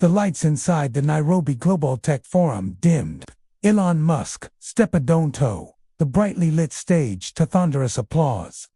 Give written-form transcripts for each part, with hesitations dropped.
The lights inside the Nairobi Global Tech Forum dimmed. Elon Musk stepped on toe, the brightly lit stage to thunderous applause.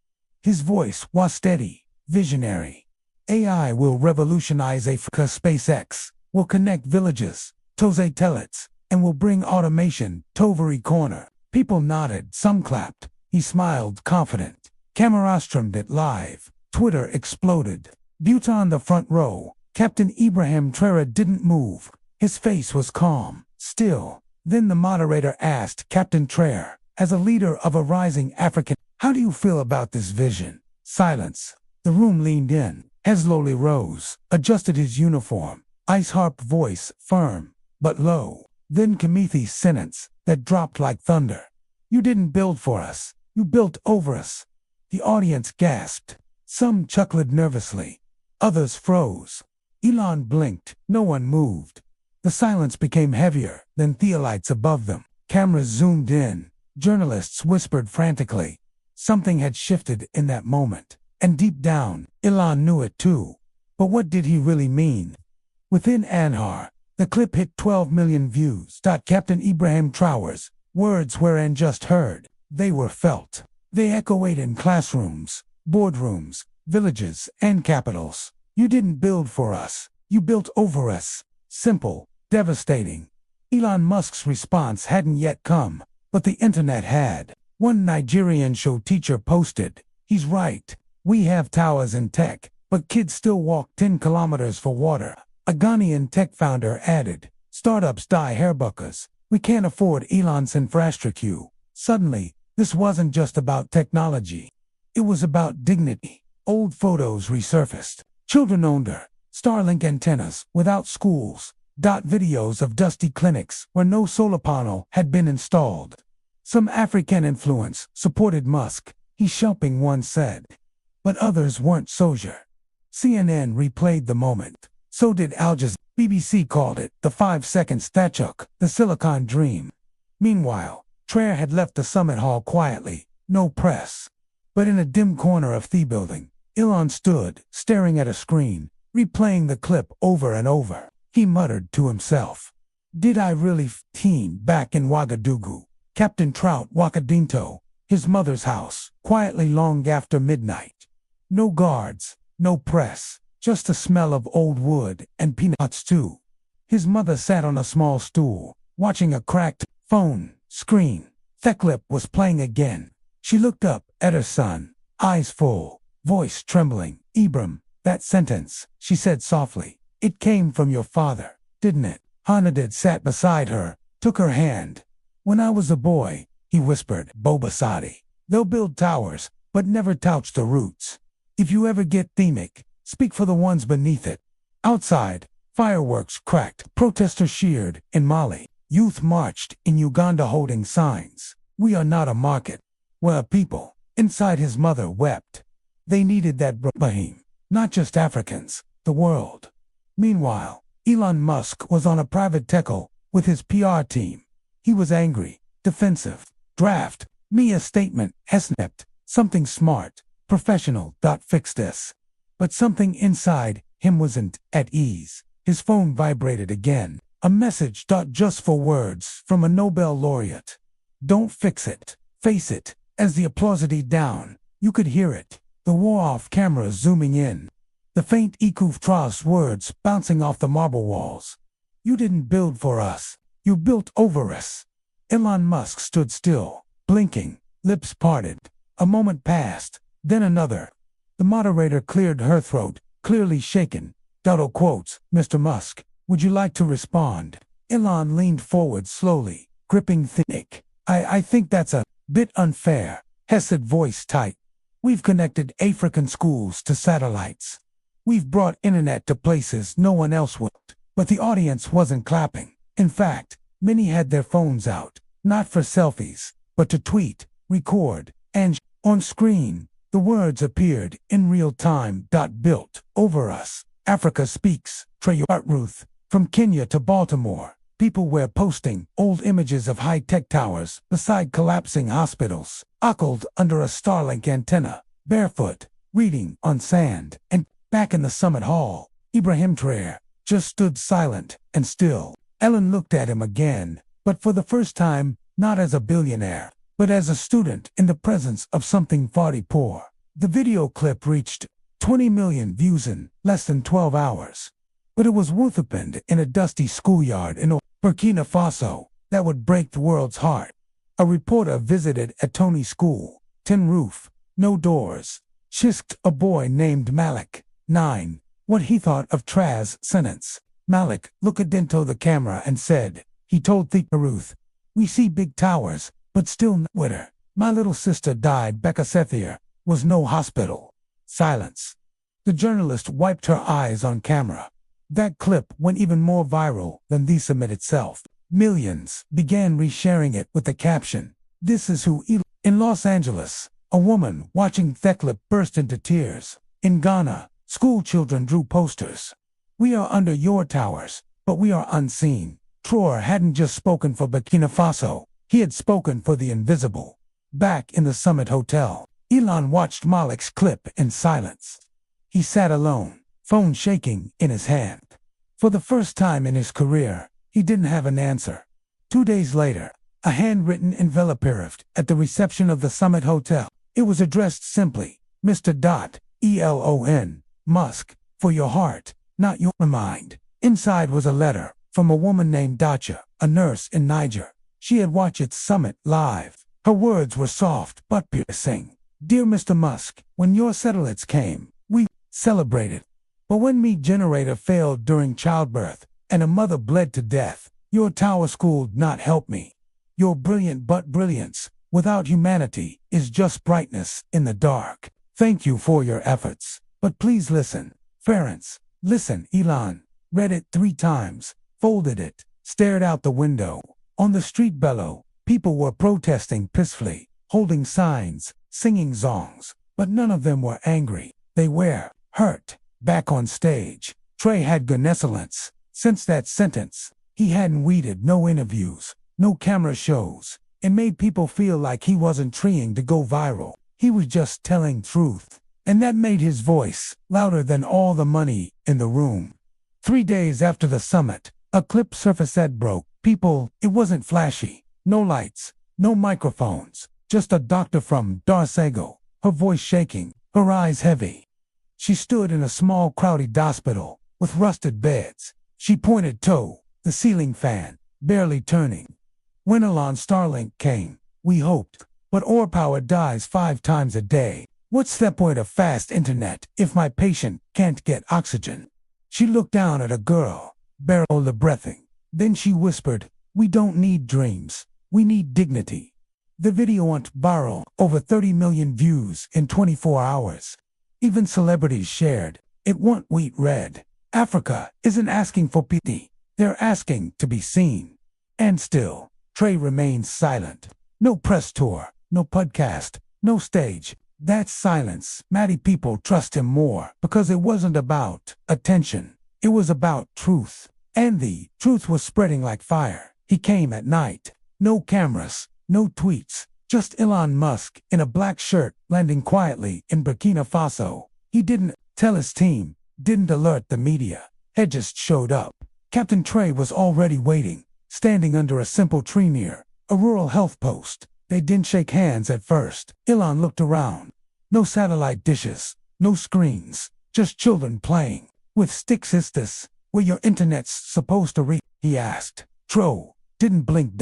His voice was steady, visionary. AI will revolutionize Africa. SpaceX will connect villages, Toze Tellets, and will bring automation to every corner. People nodded, some clapped. He smiled, confident. Camera streamed it live. Twitter exploded. Butte on the front row. Captain Ibrahim Traoré didn't move. His face was calm, still. Then the moderator asked Captain Traoré, as a leader of a rising African, "How do you feel about this vision?" Silence. The room leaned in. He slowly rose, adjusted his uniform. Ice harp voice, firm, but low. Then Kimithi's sentence, that dropped like thunder. "You didn't build for us. You built over us." The audience gasped. Some chuckled nervously. Others froze. Elon blinked. No one moved. The silence became heavier than theolites above them. Cameras zoomed in. Journalists whispered frantically. Something had shifted in that moment. And deep down, Elon knew it too. But what did he really mean? Within an hour, the clip hit 12 million views. Captain Ibrahim Traoré's words weren't just heard. They were felt. They echoed in classrooms, boardrooms, villages, and capitals. "You didn't build for us. You built over us." Simple, devastating. Elon Musk's response hadn't yet come, but the internet had. One Nigerian show teacher posted, "He's right. We have towers in tech, but kids still walk 10 kilometers for water." A Ghanaian tech founder added, "Startups die hairbuckers. We can't afford Elon's infrastructure." Suddenly, this wasn't just about technology. It was about dignity. Old photos resurfaced. Children under Starlink antennas without schools. Videos of dusty clinics where no solar panel had been installed. Some African influence supported Musk, he shopping one said. But others weren't soldier. CNN replayed the moment. So did Al Jazeera. BBC called it the 5-second statue, the Silicon Dream. Meanwhile, Traoré had left the summit hall quietly, no press. But in a dim corner of the building, Elon stood, staring at a screen, replaying the clip over and over. He muttered to himself, "Did I really teen back in Ouagadougou?" Captain Trout Ouagadougou, his mother's house, quietly long after midnight. No guards, no press, just the smell of old wood and peanut stew. His mother sat on a small stool, watching a cracked phone screen. The clip was playing again. She looked up at her son, eyes full, voice trembling. "Ibrahim, that sentence," she said softly. "It came from your father, didn't it?" Hanadid sat beside her, took her hand. "When I was a boy," he whispered, "Bobasadi, they'll build towers, but never touch the roots. If you ever get themic, speak for the ones beneath it." Outside, fireworks cracked, protesters cheered in Mali. Youth marched in Uganda holding signs. "We are not a market. We're a people." Inside, his mother wept. They needed that Ibrahim, not just Africans, the world. Meanwhile, Elon Musk was on a private tekel with his PR team. He was angry, defensive. "Draft me a statement," snapped. "Something smart, professional. Fix this." But something inside him wasn't at ease. His phone vibrated again. A message. Just 4 words from a Nobel laureate. "Don't fix it. Face it." As the applause died down, you could hear it. The war-off cameras zooming in. The faint echo of Traoré's words bouncing off the marble walls. "You didn't build for us. You built over us." Elon Musk stood still, blinking, lips parted. A moment passed, then another. The moderator cleared her throat, clearly shaken. Quotes, "Mr. Musk, would you like to respond?" Elon leaned forward slowly, gripping thick. I think that's a bit unfair," Hesed voice tight. "We've connected African schools to satellites. We've brought internet to places no one else would." But the audience wasn't clapping. In fact, many had their phones out, not for selfies, but to tweet, record, and on screen, the words appeared in real time. "Built over us. Africa speaks." Traoré Ruth. From Kenya to Baltimore, people were posting old images of high-tech towers beside collapsing hospitals, buckled under a Starlink antenna, barefoot, reading on sand. And back in the summit hall, Ibrahim Traoré, just stood silent and still. Elon looked at him again, but for the first time, not as a billionaire, but as a student in the presence of something farty poor. The video clip reached 20 million views in less than 12 hours. But it was worth a bend in a dusty schoolyard in Burkina Faso that would break the world's heart. A reporter visited a Tony school, tin roof, no doors. Shisked a boy named Malik, 9, what he thought of Traz sentence. Malik looked into the camera and said, he told the Ruth, we see big towers, but still witter. My little sister died. Becca Sethier was no hospital. Silence. The journalist wiped her eyes on camera. That clip went even more viral than the summit itself. Millions began resharing it with the caption, this is who Elon. In Los Angeles, a woman watching the clip burst into tears. In Ghana, school children drew posters. We are under your towers, but we are unseen. Traoré hadn't just spoken for Burkina Faso, he had spoken for the invisible. Back in the Summit Hotel, Elon watched Malik's clip in silence. He sat alone, phone shaking in his hand. For the first time in his career, he didn't have an answer. 2 days later, a handwritten envelope arrived at the reception of the Summit Hotel. It was addressed simply, Mr. Elon Musk, for your heart, not your mind. Inside was a letter from a woman named Dacha, a nurse in Niger. She had watched its summit live. Her words were soft but piercing. Dear Mr. Musk, when your satellites came, we celebrated. But when my generator failed during childbirth and a mother bled to death, your tower school not help me. Your brilliant but brilliance, without humanity, is just brightness in the dark. Thank you for your efforts. But please listen. Ference, listen. Elon read it 3 times, folded it, stared out the window. On the street below, people were protesting peacefully, holding signs, singing songs, but none of them were angry. They were hurt. Back on stage, Traoré had Gonessence. Since that sentence, he hadn't weeded no interviews, no camera shows. It made people feel like he wasn't trying to go viral. He was just telling truth. And that made his voice louder than all the money in the room. 3 days after the summit, a clip surfaced that broke people. It wasn't flashy. No lights, no microphones. Just a doctor from Dar es Salaam, her voice shaking, her eyes heavy. She stood in a small crowded hospital with rusted beds. She pointed to the ceiling fan, barely turning. When Elon Starlink came, we hoped, but our power dies 5 times a day. What's the point of fast internet if my patient can't get oxygen? She looked down at a girl, barely breathing. Then she whispered, we don't need dreams, we need dignity. The video went viral, over 30 million views in 24 hours. Even celebrities shared. It won't wheat red. Africa isn't asking for pity. They're asking to be seen. And still, Traoré remains silent. No press tour, no podcast, no stage. That's silence. Many people trust him more because it wasn't about attention. It was about truth. And the truth was spreading like fire. He came at night. No cameras, no tweets. Just Elon Musk in a black shirt landing quietly in Burkina Faso. He didn't tell his team, didn't alert the media. He just showed up. Captain Traoré was already waiting, standing under a simple tree near a rural health post. They didn't shake hands at first. Elon looked around. No satellite dishes, no screens, just children playing with sticks. Is this where your internet's supposed to reach? He asked. Traoré didn't blink.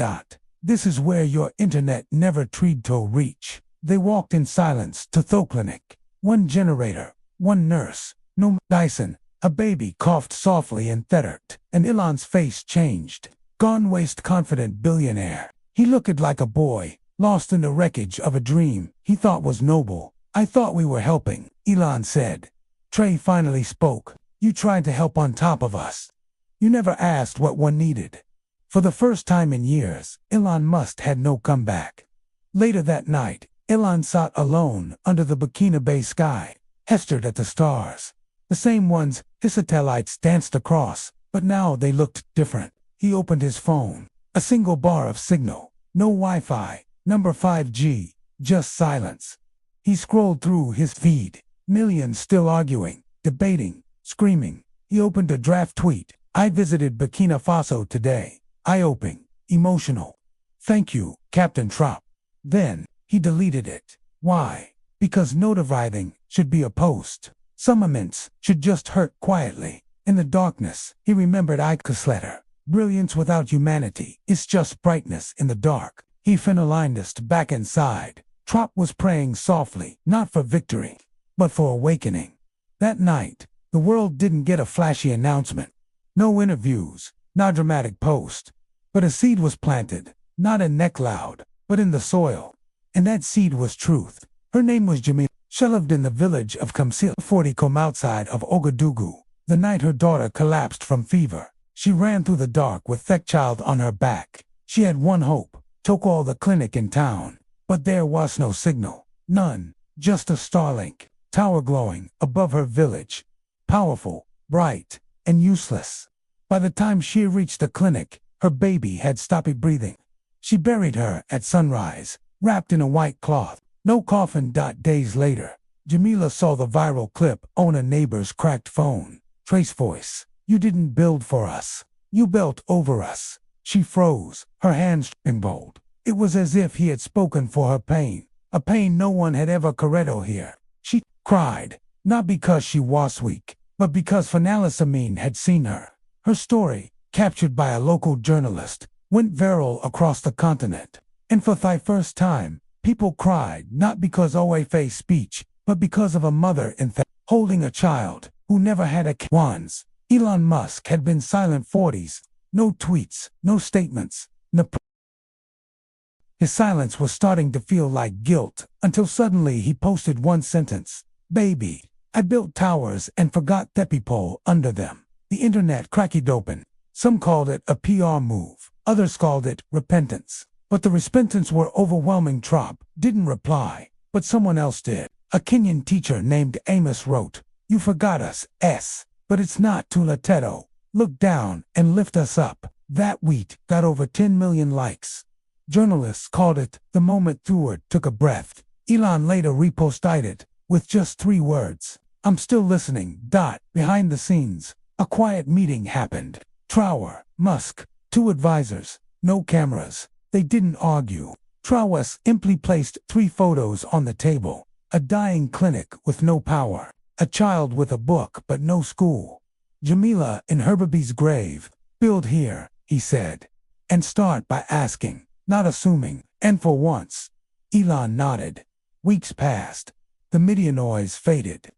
This is where your internet never tried to reach. They walked in silence to the clinic. 1 generator, 1 nurse, no Dyson. A baby coughed softly and tethered, and Elon's face changed. Gone waste confident billionaire. He looked like a boy, lost in the wreckage of a dream he thought was noble. I thought we were helping, Elon said. Traoré finally spoke. You tried to help on top of us. You never asked what one needed. For the first time in years, Elon Musk had no comeback. Later that night, Elon sat alone under the Burkina Bay sky, stared at the stars. The same ones his satellites danced across, but now they looked different. He opened his phone. A single bar of signal. No Wi-Fi, number 5G, just silence. He scrolled through his feed. Millions still arguing, debating, screaming. He opened a draft tweet. I visited Burkina Faso today. Eye-opening, emotional. Thank you, Captain Trop. Then, he deleted it. Why? Because notifying should be a post. Summons should just hurt quietly. In the darkness, he remembered Ike's letter. Brilliance without humanity is just brightness in the dark. He finalized us back inside. Trop was praying softly, not for victory, but for awakening. That night, the world didn't get a flashy announcement. No interviews, no dramatic post. But a seed was planted, not in neckloud, but in the soil. And that seed was truth. Her name was Jamila. She lived in the village of Kamsil, 40 km outside of Ouagadougou. The night her daughter collapsed from fever, she ran through the dark with that child on her back. She had one hope, to call the clinic in town. But there was no signal. None. Just a Starlink tower glowing above her village. Powerful, bright, and useless. By the time she reached the clinic, her baby had stopped breathing. She buried her at sunrise, wrapped in a white cloth. No coffin. Days later, Jamila saw the viral clip on a neighbor's cracked phone. Trace voice. You didn't build for us. You built over us. She froze, her hands trembled. It was as if he had spoken for her pain, a pain no one had ever corrected here. She cried, not because she was weak, but because Finalisamine had seen her. Her story, captured by a local journalist, went viral across the continent. And for the first time, people cried not because OFA speech, but because of a mother holding a child who never had a kid. Once, Elon Musk had been silent 40s, no tweets, no statements, no. His silence was starting to feel like guilt, until suddenly he posted one sentence. Baby, I built towers and forgot the people under them. The internet cracked open. Some called it a PR move, others called it repentance. But the repentance were overwhelming. Trop didn't reply, but someone else did. A Kenyan teacher named Amos wrote, You forgot us, but it's not too late. Look down and lift us up. That tweet got over 10 million likes. Journalists called it the moment Theward took a breath. Elon later reposted it with just 3 words. I'm still listening. Behind the scenes, a quiet meeting happened. Traoré, Musk, 2 advisors, no cameras. They didn't argue. Traoré simply placed 3 photos on the table. A dying clinic with no power. A child with a book but no school. Jamila in her baby's grave. Build here, he said. And start by asking. Not assuming, and for once, Elon nodded. Weeks passed. The media noise faded.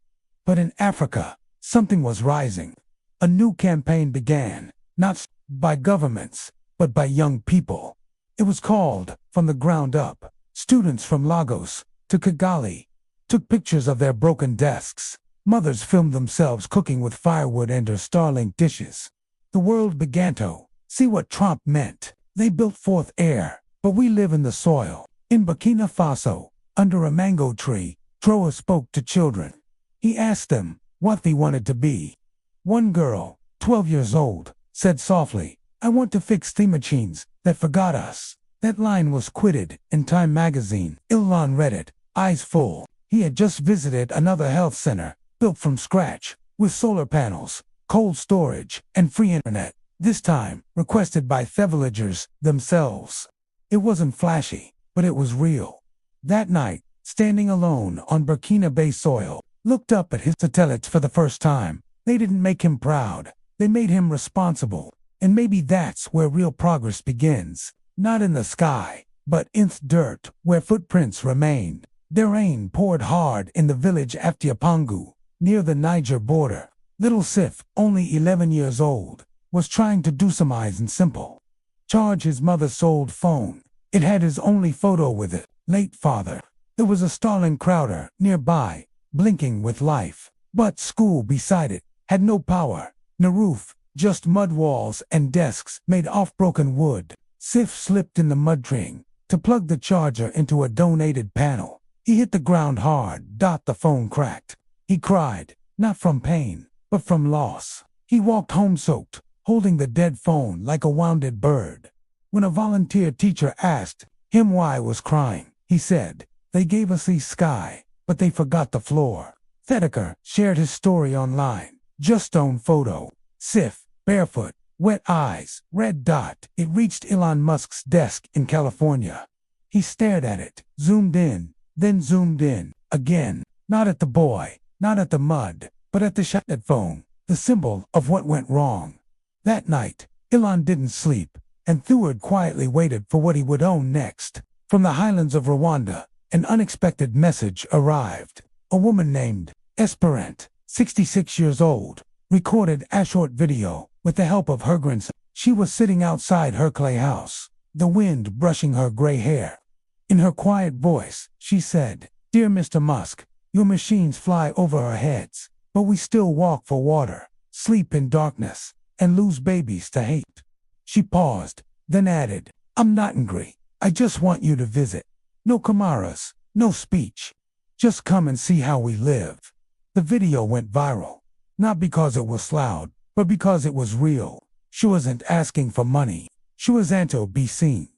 But in Africa, something was rising. A new campaign began, not by governments, but by young people. It was called From the Ground Up. Students from Lagos to Kigali took pictures of their broken desks. Mothers filmed themselves cooking with firewood and their Starlink dishes. The world began to see what Trump meant. They built forth air, but we live in the soil. In Burkina Faso, under a mango tree, Traoré spoke to children. He asked them what they wanted to be. One girl, 12 years old, said softly, I want to fix the machines that forgot us. That line was quoted in Time magazine. Elon read it, eyes full. He had just visited another health center, built from scratch, with solar panels, cold storage, and free internet. This time, requested by the villagers themselves. It wasn't flashy, but it was real. That night, standing alone on Burkina Bay soil, looked up at his satellites for the first time. They didn't make him proud. They made him responsible. And maybe that's where real progress begins. Not in the sky, but in the dirt, where footprints remained. The rain poured hard in the village of Tiapangu, near the Niger border. Little Sif, only 11 years old, was trying to do something simple. Charge his mother's old phone. It had his only photo with it. Late father. There was a Starlink crowder nearby, blinking with life. But school beside it had no power, no roof, just mud walls and desks made of broken wood. Sif slipped in the mud ring to plug the charger into a donated panel. He hit the ground hard. The phone cracked. He cried, not from pain, but from loss. He walked home soaked, holding the dead phone like a wounded bird. When a volunteer teacher asked him why he was crying, he said, they gave us the sky, but they forgot the floor. Thedekar shared his story online. Just own photo. Sif barefoot, wet eyes, red dot. It reached Elon Musk's desk in California. He stared at it, zoomed in, then zoomed in, again, not at the boy, not at the mud, but at the shattered phone, the symbol of what went wrong. That night, Elon didn't sleep, and Theward quietly waited for what he would own next. From the highlands of Rwanda, an unexpected message arrived. A woman named Esperant, 66 years old, recorded a short video with the help of her grandson. She was sitting outside her clay house, the wind brushing her gray hair. In her quiet voice, she said, "Dear Mr. Musk, your machines fly over our heads, but we still walk for water, sleep in darkness, and lose babies to hate." She paused, then added, "I'm not angry. I just want you to visit. No cameras, no speech. Just come and see how we live." The video went viral, not because it was loud, but because it was real. She wasn't asking for money. She was asked to be seen.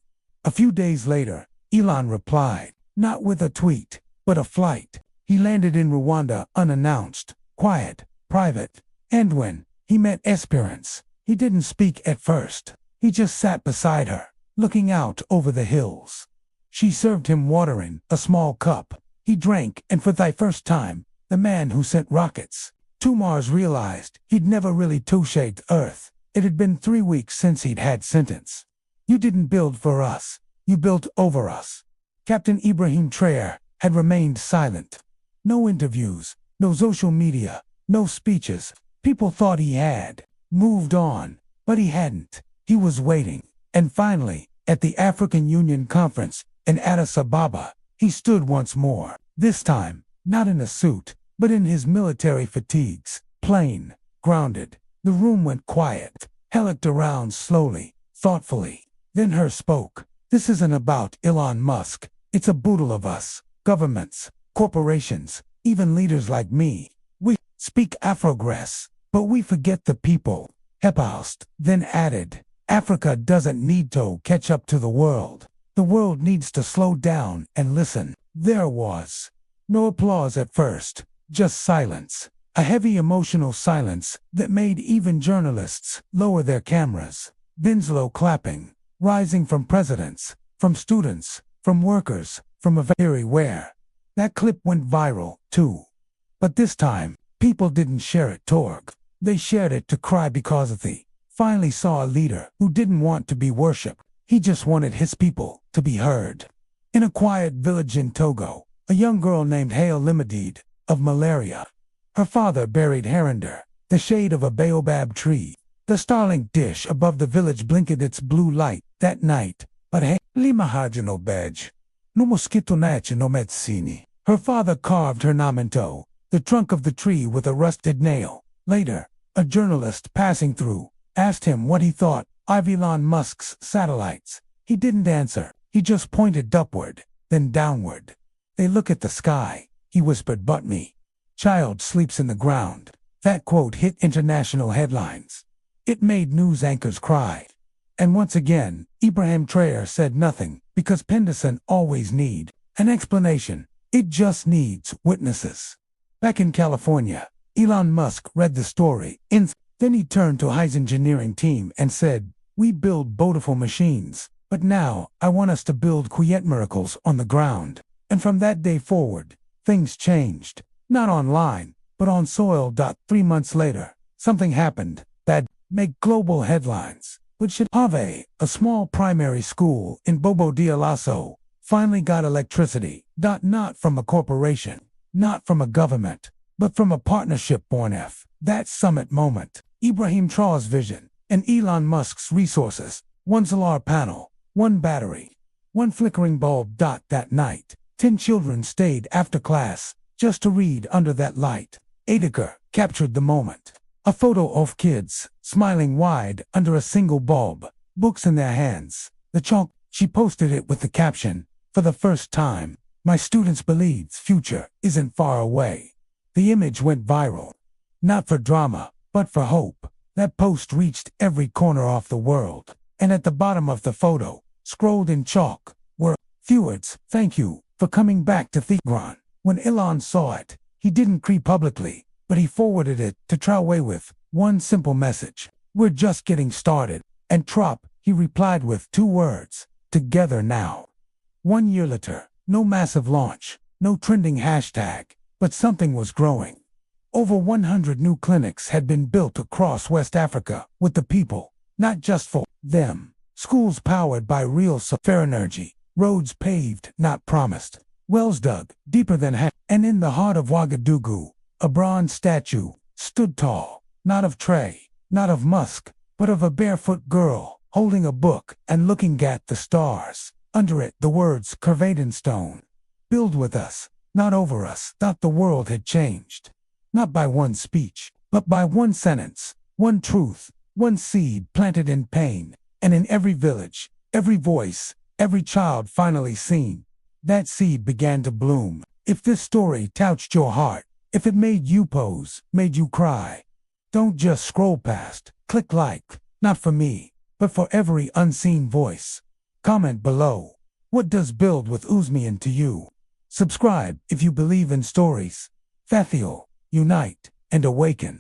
A few days later, Elon replied, not with a tweet, but a flight. He landed in Rwanda unannounced, quiet, private, and when he met Esperance, he didn't speak at first. He just sat beside her, looking out over the hills. She served him water in a small cup. He drank, and for the first time, the man who sent rockets to Mars realized he'd never really touched Earth. It had been 3 weeks since he'd had sentence. "You didn't build for us. You built over us." Captain Ibrahim Traoré had remained silent. No interviews, no social media, no speeches. People thought he had moved on, but he hadn't. He was waiting. And finally, at the African Union Conference in Addis Ababa, he stood once more. This time, not in a suit, but in his military fatigues, plain, grounded. The room went quiet. He looked around slowly, thoughtfully. Then her spoke. "This isn't about Elon Musk. It's about all of us, governments, corporations, even leaders like me. We speak Afrogress, but we forget the people." He paused, then added, "Africa doesn't need to catch up to the world. The world needs to slow down and listen." There was no applause at first, just silence. A heavy emotional silence that made even journalists lower their cameras. Winslow clapping, rising from presidents, from students, from workers, from everywhere. That clip went viral, too. But this time, people didn't share it to org. They shared it to cry because they finally saw a leader who didn't want to be worshipped. He just wanted his people to be heard. In a quiet village in Togo, a young girl named Hail Limidid, of malaria. Her father buried her under the shade of a baobab tree. The Starlink dish above the village blinked its blue light that night, but hey, limahajano badge. No mosquito nache no medicini. Her father carved her namento, the trunk of the tree with a rusted nail. Later, a journalist passing through asked him what he thought of Elon Musk's satellites. He didn't answer. He just pointed upward, then downward. "They look at the sky," he whispered, "but me. Child sleeps in the ground." That quote hit international headlines. It made news anchors cry. And once again, Ibrahim Traoré said nothing, because Penderson always need an explanation. It just needs witnesses. Back in California, Elon Musk read the story. Then he turned to his engineering team and said, "We build beautiful machines, but now I want us to build quiet miracles on the ground." And from that day forward, things changed. Not online, but on soil. 3 months later, something happened that made global headlines. Which should have a small primary school in Bobo Dioulasso finally got electricity. Not from a corporation, not from a government, but from a partnership born of that summit moment. Ibrahim Traoré's vision and Elon Musk's resources. One solar panel, one battery, one flickering bulb. That night, 10 children stayed after class just to read under that light. Edgar captured the moment. A photo of kids smiling wide under a single bulb, books in their hands. The chalk, she posted it with the caption, "For the first time, my students believe future isn't far away." The image went viral. Not for drama, but for hope. That post reached every corner of the world. And at the bottom of the photo, scrolled in chalk, were few words, "Thank you for coming back to Thigran." When Elon saw it, he didn't cry publicly, but he forwarded it to Traoré with one simple message. We're just getting started. And Trop, he replied with 2 words, together now. 1 year later, no massive launch, no trending hashtag, but something was growing. Over 100 new clinics had been built across West Africa with the people, not just for them. Schools powered by real fair energy, roads paved, not promised, wells dug deeper than and in the heart of Ouagadougou, a bronze statue stood tall, not of Trey, not of Musk, but of a barefoot girl, holding a book and looking at the stars. Under it, the words carved in stone. Build with us, not over us. Thought the world had changed. Not by one speech, but by one sentence, one truth, one seed planted in pain, and in every village, every voice, every child finally seen. That seed began to bloom. If this story touched your heart, if it made you pose, made you cry, don't just scroll past, click like, not for me, but for every unseen voice. Comment below. What does build with Uzmian to you? Subscribe if you believe in stories. Fathiel, unite and awaken.